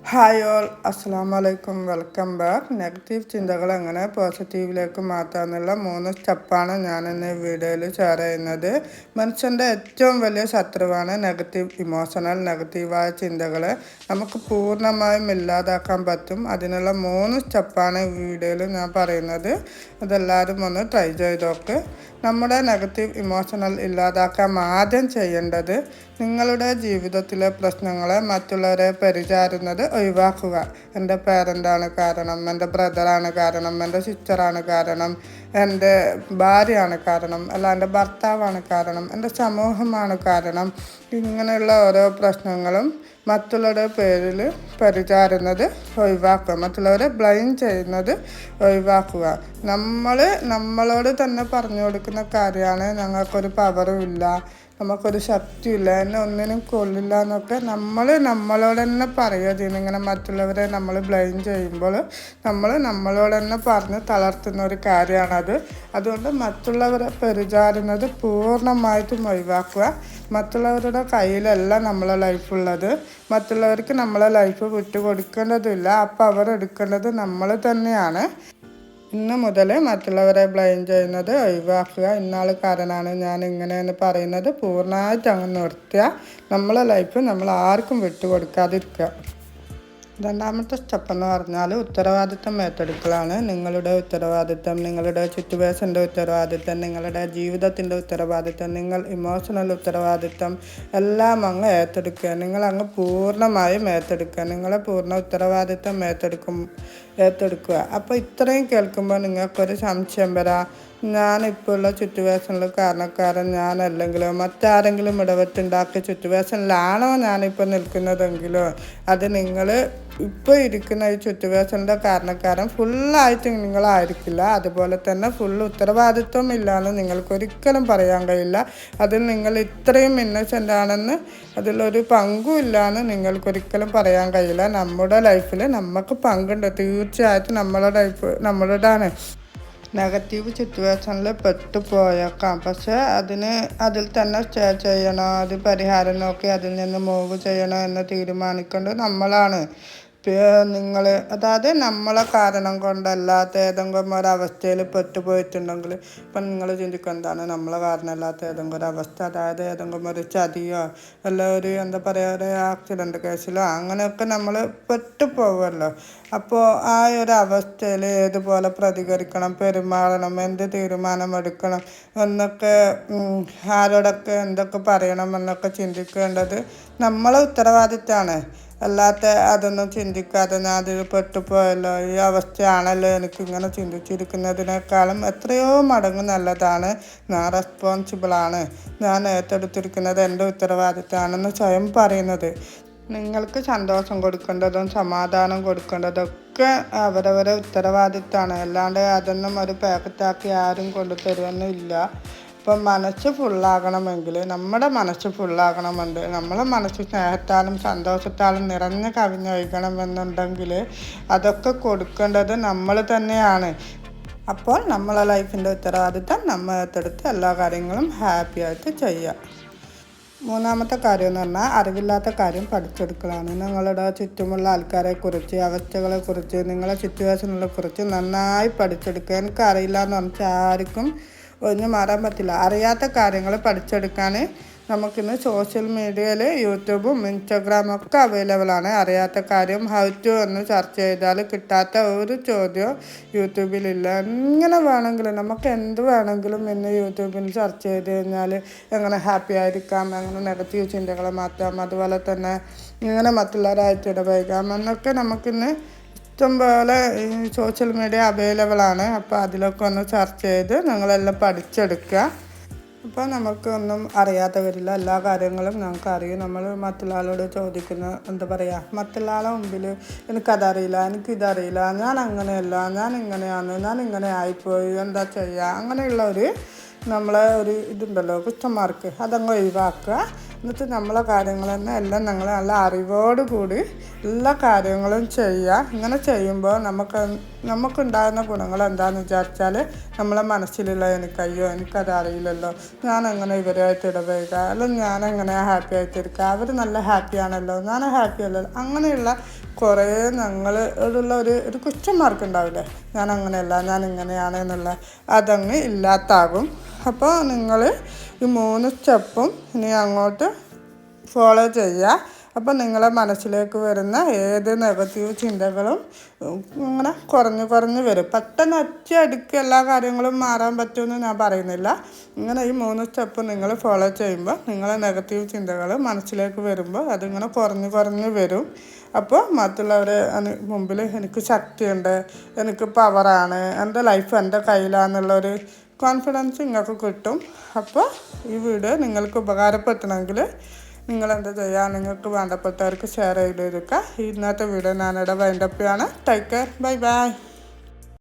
Hi all, അസ്സലാമു അലൈക്കും. Welcome back. Negative ചിന്തകൾ എങ്ങനെ പോസിറ്റീവിലേക്ക് മാറ്റാമെന്നുള്ള 3 സ്റ്റെപ്പാണ് ഞാനിന്ന് ഈ വീഡിയോയിൽ ഷെയർ ചെയ്യുന്നത്. മനുഷ്യൻ്റെ ഏറ്റവും വലിയ ശത്രുവാണ് നെഗറ്റീവായ ചിന്തകൾ. നമുക്ക് പൂർണ്ണമായും ഇല്ലാതാക്കാൻ പറ്റും. അതിനുള്ള 3 സ്റ്റെപ്പാണ് ഈ വീഡിയോയിൽ ഞാൻ പറയുന്നത്. അതെല്ലാവരും ഒന്ന് ട്രൈ ചെയ്ത് നോക്ക്. നമ്മുടെ നെഗറ്റീവ് ഇമോഷണൽ ഇല്ലാതാക്കാൻ ആദ്യം ചെയ്യേണ്ടത് നിങ്ങളുടെ ജീവിതത്തിലെ പ്രശ്നങ്ങളെ മറ്റുള്ളവരെ പരിചാരുന്നത് ഒഴിവാക്കുക. എൻ്റെ പേരൻ്റാണ് കാരണം, എൻ്റെ ബ്രദറാണ് കാരണം, എൻ്റെ സിസ്റ്ററാണ് കാരണം, എൻ്റെ ഭാര്യയാണ് കാരണം, അല്ല എൻ്റെ ഭർത്താവാണ് കാരണം, എൻ്റെ സമൂഹമാണ് കാരണം. ഇങ്ങനെയുള്ള ഓരോ പ്രശ്നങ്ങളും മറ്റുള്ളവരുടെ പേരിൽ പരിചാരുന്നത് ഒഴിവാക്കുക. മറ്റുള്ളവരെ ബ്ലെയിം ചെയ്യുന്നത് ഒഴിവാക്കുക. നമ്മളോട് തന്നെ പറഞ്ഞു കൊടുക്കുന്ന കാര്യമാണ് ഞങ്ങൾക്കൊരു പവറും ഇല്ല, നമുക്കൊരു ശക്തിയില്ല, എന്നെ ഒന്നിനും കൊള്ളില്ല എന്നൊക്കെ നമ്മളോട് തന്നെ പറയുക. ഇങ്ങനെ മറ്റുള്ളവരെ നമ്മൾ ബ്ലെയിം ചെയ്യുമ്പോൾ നമ്മളോട് തന്നെ പറഞ്ഞ് തളർത്തുന്ന ഒരു കാര്യമാണത്. അതുകൊണ്ട് മറ്റുള്ളവരെ പെരുചാരുന്നത് പൂർണ്ണമായിട്ടും ഒഴിവാക്കുക. മറ്റുള്ളവരുടെ കയ്യിലല്ല നമ്മളെ ലൈഫുള്ളത്. മറ്റുള്ളവർക്ക് നമ്മളെ ലൈഫ് വിട്ടുകൊടുക്കേണ്ടതില്ല. അപ്പോൾ അവർ എടുക്കേണ്ടത് നമ്മൾ തന്നെയാണ്. ഇന്ന് മുതൽ മറ്റുള്ളവരെ ബ്ലെയിം ചെയ്യുന്നത് ഒഴിവാക്കുക. ഇന്നാൾ കാരണമാണ് ഞാൻ ഇങ്ങനെയെന്ന് പറയുന്നത് പൂർണ്ണമായിട്ട് അങ്ങ് നിർത്തുക. നമ്മളെ ലൈഫ് നമ്മൾ ആർക്കും വിട്ടുകൊടുക്കാതിരിക്കുക. രണ്ടാമത്തെ സ്റ്റെപ്പ് എന്ന് പറഞ്ഞാൽ ഉത്തരവാദിത്തം ഏറ്റെടുക്കലാണ്. നിങ്ങളുടെ ഉത്തരവാദിത്തം, നിങ്ങളുടെ സിറ്റുവേഷൻ്റെ ഉത്തരവാദിത്തം, നിങ്ങളുടെ ജീവിതത്തിൻ്റെ ഉത്തരവാദിത്തം, നിങ്ങൾ ഇമോഷണൽ ഉത്തരവാദിത്തം എല്ലാം അങ്ങ് ഏറ്റെടുക്കുക. നിങ്ങളങ്ങ് പൂർണ്ണമായും ഏറ്റെടുക്കുക. നിങ്ങളെ പൂർണ്ണ ഉത്തരവാദിത്തം ഏറ്റെടുക്കുക. അപ്പോൾ ഇത്രയും കേൾക്കുമ്പോൾ നിങ്ങൾക്കൊരു സംശയം വരാം, ഞാനിപ്പോൾ ഉള്ള സിറ്റുവേഷനിൽ കാരണക്കാരൻ ഞാനല്ലെങ്കിലോ മറ്റാരെങ്കിലും ഇടപെട്ടുണ്ടാക്കിയ സിറ്റുവേഷനിലാണോ ഞാനിപ്പോൾ നിൽക്കുന്നതെങ്കിലോ അത് നിങ്ങൾ ഇപ്പോൾ ഇരിക്കുന്ന ഈ സിറ്റുവേഷൻ്റെ കാരണക്കാരൻ ഫുള്ളായിട്ട് നിങ്ങളായിരിക്കില്ല. അതുപോലെ തന്നെ ഫുള്ള് ഉത്തരവാദിത്വം ഇല്ലയെന്ന് നിങ്ങൾക്കൊരിക്കലും പറയാൻ കഴിയില്ല. അതിൽ നിങ്ങൾ ഇത്രയും ഇന്നസെൻ്റ് ആണെന്ന് അതിലൊരു പങ്കും ഇല്ലയെന്ന് നിങ്ങൾക്കൊരിക്കലും പറയാൻ കഴിയില്ല. നമ്മുടെ ലൈഫിൽ നമുക്ക് പങ്കുണ്ട്, തീർച്ചയായിട്ടും നമ്മളുടെയാണ്. നെഗറ്റീവ് സിറ്റുവേഷനിൽ പെട്ടുപോയേക്കാം. പക്ഷേ അതിൽ തന്നെ സ്റ്റേ ചെയ്യണോ, അത് പരിഹാരം നോക്കി അതിൽ നിന്ന് മൂവ് ചെയ്യണോ എന്ന് തീരുമാനിക്കേണ്ടത് നമ്മളാണ്. അതായത് നമ്മളെ കാരണം കൊണ്ടല്ലാത്ത ഏതെങ്കിലും ഒരവസ്ഥയിൽ പെട്ടുപോയിട്ടുണ്ടെങ്കിൽ ഇപ്പം നിങ്ങൾ ചിന്തിക്കും എന്താണ് നമ്മളെ കാരണമല്ലാത്ത ഏതെങ്കിലും ഒരു അവസ്ഥ, അതായത് ഏതെങ്കിലും ഒരു ചതിയോ അല്ല ഒരു ഒരു ആക്സിഡൻറ്റ് കേസിലോ അങ്ങനെയൊക്കെ നമ്മൾ പെട്ടുപോകുമല്ലോ. അപ്പോൾ ആ ഒരു അവസ്ഥയിൽ ഏതുപോലെ പ്രതികരിക്കണം, പെരുമാറണം, എന്ത് തീരുമാനമെടുക്കണം എന്നൊക്കെ ആരോടൊക്കെ എന്തൊക്കെ പറയണം എന്നൊക്കെ ചിന്തിക്കേണ്ടത് നമ്മളെ ഉത്തരവാദിത്തമാണ്. അല്ലാത്ത അതൊന്നും ചിന്തിക്കാതെ ഞാൻ അതിൽ പെട്ടുപോയല്ലോ, ഈ അവസ്ഥയാണല്ലോ എനിക്കിങ്ങനെ ചിന്തിച്ചിരിക്കുന്നതിനേക്കാളും എത്രയോ മടങ്ങ് നല്ലതാണ്, ഞാൻ റെസ്പോൺസിബിളാണ്, ഞാൻ ഏറ്റെടുത്തിരിക്കുന്നത് എൻ്റെ ഉത്തരവാദിത്തമാണെന്ന് സ്വയം പറയുന്നത്. നിങ്ങൾക്ക് സന്തോഷം കൊടുക്കേണ്ടതും സമാധാനം കൊടുക്കേണ്ടതൊക്കെ അവരവരെ ഉത്തരവാദിത്തമാണ്. അല്ലാണ്ട് അതൊന്നും ഒരു പാക്കറ്റാക്കി ആരും കൊണ്ടു തരുമെന്നില്ല. ഇപ്പം മനസ്സ് ഫുള്ളാകണമെങ്കിൽ നമ്മുടെ മനസ്സ് സ്നേഹത്താലും സന്തോഷത്താലും നിറഞ്ഞ് കവിഞ്ഞൊഴുകണമെന്നുണ്ടെങ്കിൽ അതൊക്കെ കൊടുക്കേണ്ടത് നമ്മൾ തന്നെയാണ്. അപ്പോൾ നമ്മളെ ലൈഫിൻ്റെ ഉത്തരവാദിത്തം നമ്മൾ ഏറ്റെടുത്ത് എല്ലാ കാര്യങ്ങളും ഹാപ്പിയായിട്ട് ചെയ്യുക. മൂന്നാമത്തെ കാര്യം എന്ന് പറഞ്ഞാൽ അറിവില്ലാത്ത കാര്യം പഠിച്ചെടുക്കലാണ്. നിങ്ങളുടെ ചുറ്റുമുള്ള ആൾക്കാരെക്കുറിച്ച്, അവസ്ഥകളെക്കുറിച്ച്, നിങ്ങളെ സിറ്റുവേഷനുകളെക്കുറിച്ച് നന്നായി പഠിച്ചെടുക്കുക. എനിക്കറിയില്ല എന്ന് പറഞ്ഞാൽ ആർക്കും ഒഴിഞ്ഞു മാറാൻ പറ്റില്ല. അറിയാത്ത കാര്യങ്ങൾ പഠിച്ചെടുക്കാൻ നമുക്കിന്ന് സോഷ്യൽ മീഡിയയിൽ യൂട്യൂബും ഇൻസ്റ്റഗ്രാമും ഒക്കെ അവൈലബിളാണ്. അറിയാത്ത കാര്യം ഹൗ ടു എന്ന് സെർച്ച് ചെയ്താൽ കിട്ടാത്ത ഒരു ചോദ്യവും യൂട്യൂബിലില്ല. എങ്ങനെ വേണമെങ്കിലും നമുക്ക് എന്ത് വേണമെങ്കിലും ഇന്ന് യൂട്യൂബിൽ സെർച്ച് ചെയ്ത് കഴിഞ്ഞാൽ എങ്ങനെ ഹാപ്പി ആയിരിക്കാം, എങ്ങനെ നെഗറ്റീവ് ചിന്തകളെ മാറ്റാം, അതുപോലെ തന്നെ ഇങ്ങനെ മറ്റുള്ളവരായിട്ട് ഇടപഴകാം എന്നൊക്കെ നമുക്കിന്ന് ഇഷ്ടംപോലെ സോഷ്യൽ മീഡിയ അവൈലബിളാണ്. അപ്പോൾ അതിലൊക്കെ ഒന്ന് സെർച്ച് ചെയ്ത് നിങ്ങളെല്ലാം പഠിച്ചെടുക്കുക. അപ്പോൾ നമുക്കൊന്നും അറിയാതെ വരില്ല. എല്ലാ കാര്യങ്ങളും നമുക്കറിയും. നമ്മൾ മറ്റുള്ള ആളോട് ചോദിക്കുന്ന മറ്റുള്ള ആളെ മുമ്പിൽ എനിക്കതറിയില്ല, എനിക്കിതറിയില്ല, ഞാൻ അങ്ങനെയല്ല, ഞാൻ ഇങ്ങനെയാണ്, ഞാൻ ഇങ്ങനെ ആയിപ്പോയി, എന്താ ചെയ്യുക, അങ്ങനെയുള്ള നമ്മളെ ഒരു ഇതുണ്ടല്ലോ കുറ്റമാർക്ക്, അതങ്ങ് ഒഴിവാക്കുക. എന്നിട്ട് നമ്മളെ കാര്യങ്ങൾ തന്നെ എല്ലാം നിങ്ങൾ നല്ല അറിവോട് കൂടി എല്ലാ കാര്യങ്ങളും ചെയ്യുക. ഇങ്ങനെ ചെയ്യുമ്പോൾ നമുക്കുണ്ടാകുന്ന ഗുണങ്ങൾ എന്താണെന്ന് വിചാരിച്ചാൽ നമ്മളെ മനസ്സിലുള്ള എനിക്കയ്യോ എനിക്കത് അറിയില്ലല്ലോ, ഞാനെങ്ങനെ ഇവരുമായിട്ട് ഇടപഴകുക, അല്ലെങ്കിൽ ഞാനെങ്ങനെ ഹാപ്പി ആയിട്ടിരിക്കുക, അവർ നല്ല ഹാപ്പിയാണല്ലോ, ഞാൻ ഹാപ്പി അല്ലല്ലോ, അങ്ങനെയുള്ള കുറേ ഞങ്ങളുള്ള ഒരു ക്വസ്റ്റ്യൻ മാർക്ക് ഉണ്ടാവില്ലേ, ഞാൻ അങ്ങനെയല്ല ഞാൻ ഇങ്ങനെയാണ് എന്നുള്ള അതങ്ങ് ഇല്ലാത്താകും. അപ്പോൾ നിങ്ങൾ ഈ 3 സ്റ്റെപ്പും ഇനി അങ്ങോട്ട് ഫോളോ ചെയ്യുക. അപ്പോൾ നിങ്ങളെ മനസ്സിലേക്ക് വരുന്ന ഏത് നെഗറ്റീവ് ചിന്തകളും ഇങ്ങനെ കുറഞ്ഞ് വരും. പെട്ടെന്ന് ഒറ്റയടിക്ക് എല്ലാ കാര്യങ്ങളും മാറാൻ പറ്റുമെന്ന് ഞാൻ പറയുന്നില്ല. ഇങ്ങനെ ഈ 3 സ്റ്റെപ്പ് നിങ്ങൾ ഫോളോ ചെയ്യുമ്പോൾ നിങ്ങളെ നെഗറ്റീവ് ചിന്തകൾ മനസ്സിലേക്ക് വരുമ്പോൾ അതിങ്ങനെ കുറഞ്ഞ് വരും. അപ്പോൾ മറ്റുള്ളവരെ മുമ്പിൽ എനിക്ക് ശക്തിയുണ്ട്, എനിക്ക് പവറാണ്, എൻ്റെ ലൈഫ് എൻ്റെ കയ്യിലാണെന്നുള്ളൊരു കോൺഫിഡൻസ് നിങ്ങൾക്ക് കിട്ടും. അപ്പോൾ ഈ വീഡിയോ നിങ്ങൾക്ക് ഉപകാരപ്പെട്ടണമെങ്കിൽ നിങ്ങളെന്താ ചെയ്യുക, നിങ്ങൾക്ക് വേണ്ടപ്പെട്ടവർക്ക് ഷെയർ ചെയ്ത് കൊടുക്കുക. ഇന്നത്തെ വീഡിയോ ഞാനിവിടെ വൈൻഡപ്പ് ചെയ്യാണ്. Take care, bye bye.